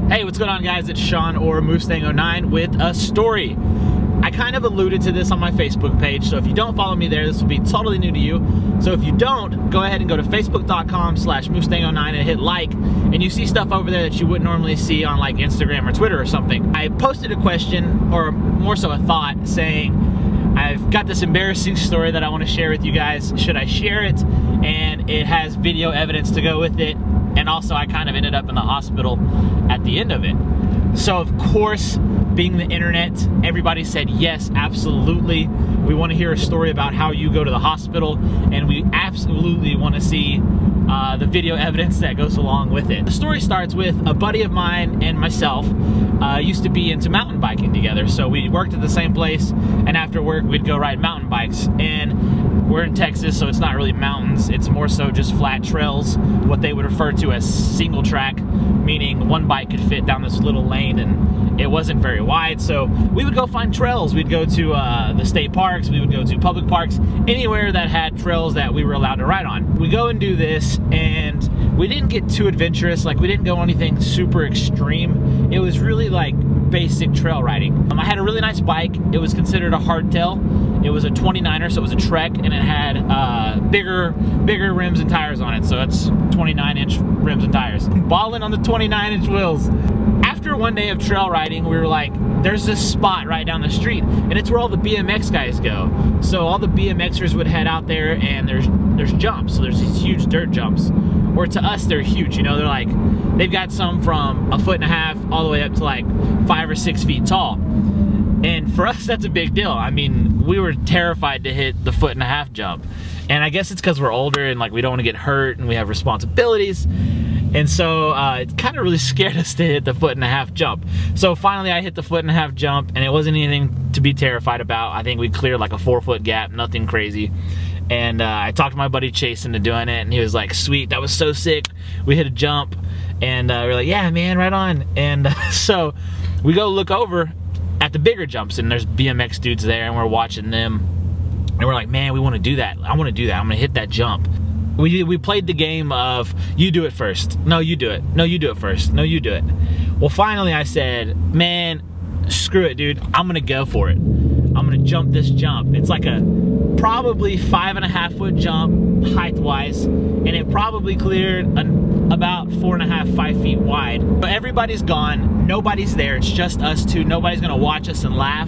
Hey, what's going on, guys? It's Sean or Mustang 09 with a story. I kind of alluded to this on my Facebook page, so if you don't follow me there, this will be totally new to you. So if you don't, go ahead and go to facebook.com/Mustang09 and hit like, and you see stuff over there that you wouldn't normally see on like Instagram or Twitter or something. I posted a question, or more so a thought, saying, I've got this embarrassing story that I want to share with you guys. Should I share it? And it has video evidence to go with it. And also I kind of ended up in the hospital at the end of it. So of course, being the internet, everybody said yes, absolutely. We want to hear a story about how you go to the hospital, and we absolutely want to see the video evidence that goes along with it. The story starts with a buddy of mine and myself used to be into mountain biking together. So we worked at the same place, and after work we'd go ride mountain bikes. And we're in Texas, so it's not really mountains, it's more so just flat trails, what they would refer to as single track, meaning one bike could fit down this little lane and it wasn't very wide. So we would go find trails. We'd go to the state parks, we would go to public parks, anywhere that had trails that we were allowed to ride on. We go and do this, and we didn't get too adventurous, like we didn't go anything super extreme. It was really like basic trail riding. I had a really nice bike. It was considered a hardtail. It was a 29er, so it was a Trek, and it had bigger rims and tires on it. So it's 29-inch rims and tires. Balling on the 29-inch wheels. After one day of trail riding, we were like, there's this spot right down the street, and it's where all the BMX guys go. So all the BMXers would head out there, and there's jumps. So there's these huge dirt jumps. Or to us, they're huge. You know, they're like, they've got some from 1.5 feet all the way up to like 5 or 6 feet tall. And for us, that's a big deal. I mean, we were terrified to hit the 1.5 foot jump. And I guess it's because we're older and like we don't want to get hurt and we have responsibilities. And so it kind of really scared us to hit the 1.5 foot jump. So finally I hit the 1.5 foot jump, and it wasn't anything to be terrified about. I think we cleared like a 4-foot gap, nothing crazy. And I talked my buddy Chase into doing it, and he was like, sweet, that was so sick. We hit a jump, and we were like, yeah, man, right on. And so we go look over at the bigger jumps, and there's BMX dudes there, and we're watching them. And we're like, man, we want to do that. I want to do that. I'm going to hit that jump. We played the game of, you do it first. No, you do it. No, you do it first. No, you do it. Well, finally I said, man, screw it, dude. I'm going to go for it. I'm going to jump this jump. It's like a probably 5.5 foot jump height-wise, and it probably cleared about 4.5, 5 feet wide. But everybody's gone. Nobody's there. It's just us two. Nobody's going to watch us and laugh.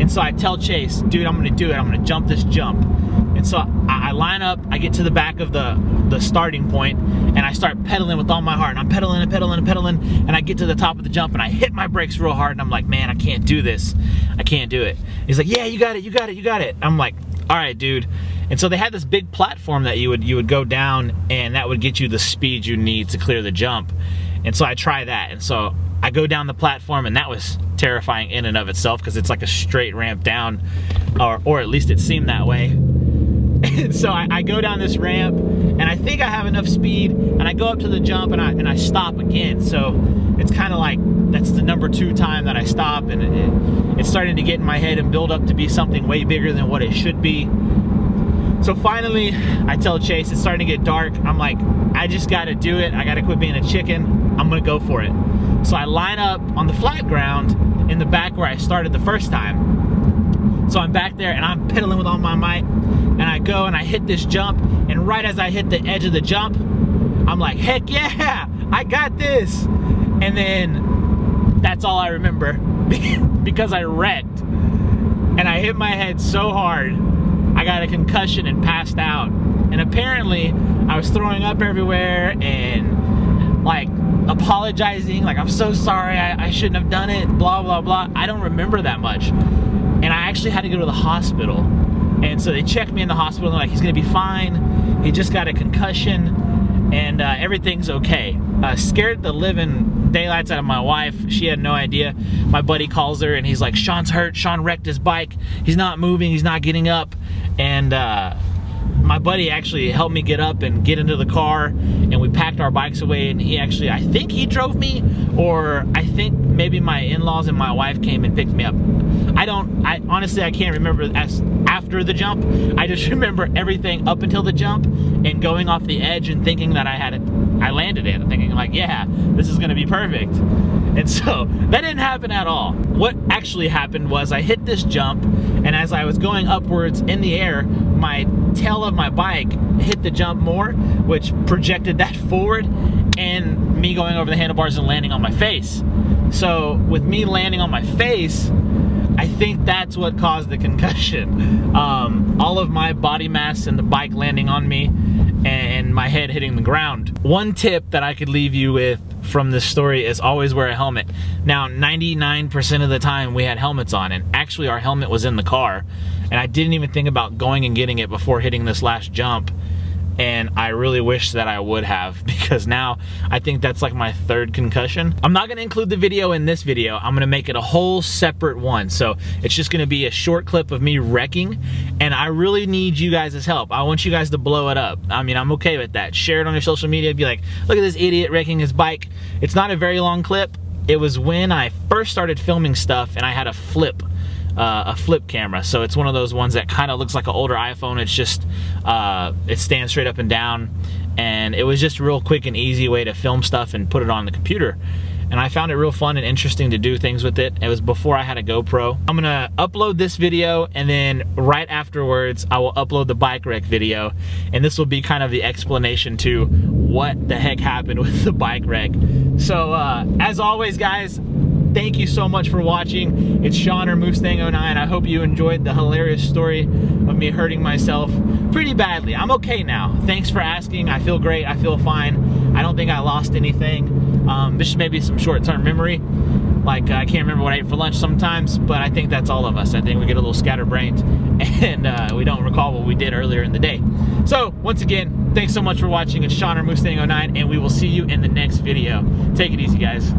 And so I tell Chase, dude, I'm going to do it. I'm going to jump this jump. And so I line up, I get to the back of the starting point, and I start pedaling with all my heart. And I'm pedaling and pedaling and pedaling, and I get to the top of the jump, and I hit my brakes real hard, and I'm like, man, I can't do this. I can't do it. He's like, yeah, you got it, you got it, you got it. I'm like, all right, dude. And so they had this big platform that you would go down, and that would get you the speed you need to clear the jump. And so I try that, and so I go down the platform, and that was terrifying in and of itself, because it's like a straight ramp down, or at least it seemed that way. And so I go down this ramp, and I think I have enough speed, and I go up to the jump, and I stop again. So it's kind of like, that's the number 2 time that I stop, and it's starting to get in my head and build up to be something way bigger than what it should be. So finally, I tell Chase, it's starting to get dark. I'm like, I just gotta do it. I gotta quit being a chicken. I'm gonna go for it. So I line up on the flat ground in the back where I started the first time. So I'm back there, and I'm pedaling with all my might, and I go and I hit this jump, and right as I hit the edge of the jump, I'm like, heck yeah, I got this. And then that's all I remember because I wrecked, and I hit my head so hard I got a concussion and passed out. And apparently I was throwing up everywhere and like apologizing, like, I'm so sorry, I shouldn't have done it, blah blah blah. I don't remember that much. And I actually had to go to the hospital, and so they checked me in the hospital, and they're like, he's gonna be fine, he just got a concussion, and everything's okay. Scared the living daylights out of my wife. She had no idea. My buddy calls her, and he's like, Sean's hurt, Sean wrecked his bike, he's not moving, he's not getting up. And my buddy actually helped me get up and get into the car, and we packed our bikes away, and he actually, I think he drove me, or I think maybe my in-laws and my wife came and picked me up. I honestly, I can't remember after the jump. I just remember everything up until the jump, and going off the edge and thinking that I landed it, thinking like, yeah, this is gonna be perfect. And so that didn't happen at all. What actually happened was I hit this jump, and as I was going upwards in the air, my tail of my bike hit the jump more, which projected that forward, and me going over the handlebars and landing on my face. So with me landing on my face, I think that's what caused the concussion. All of my body mass and the bike landing on me and my head hitting the ground. One tip that I could leave you with from this story is always wear a helmet. Now, 99% of the time we had helmets on, and actually our helmet was in the car, and I didn't even think about going and getting it before hitting this last jump. And I really wish that I would have, because now I think that's like my third concussion. I'm not gonna include the video in this video. I'm gonna make it a whole separate one. So it's just gonna be a short clip of me wrecking, and I really need you guys' help. I want you guys to blow it up. I mean, I'm okay with that. Share it on your social media, be like, look at this idiot wrecking his bike. It's not a very long clip. It was when I first started filming stuff and I had a flip camera. So it's one of those ones that kind of looks like an older iPhone. It's just, it stands straight up and down, and it was just a real quick and easy way to film stuff and put it on the computer. And I found it real fun and interesting to do things with it. It was before I had a GoPro. I'm gonna upload this video, and then right afterwards I will upload the bike wreck video, and this will be kind of the explanation to what the heck happened with the bike wreck. So as always, guys, thank you so much for watching. It's Sean or Mustang 09. I hope you enjoyed the hilarious story of me hurting myself pretty badly. I'm okay now. Thanks for asking. I feel great. I feel fine. I don't think I lost anything. This may be some short-term memory. Like, I can't remember what I ate for lunch sometimes, but I think that's all of us. I think we get a little scatterbrained, and we don't recall what we did earlier in the day. So, once again, thanks so much for watching. It's Sean or Mustang 09, and we will see you in the next video. Take it easy, guys.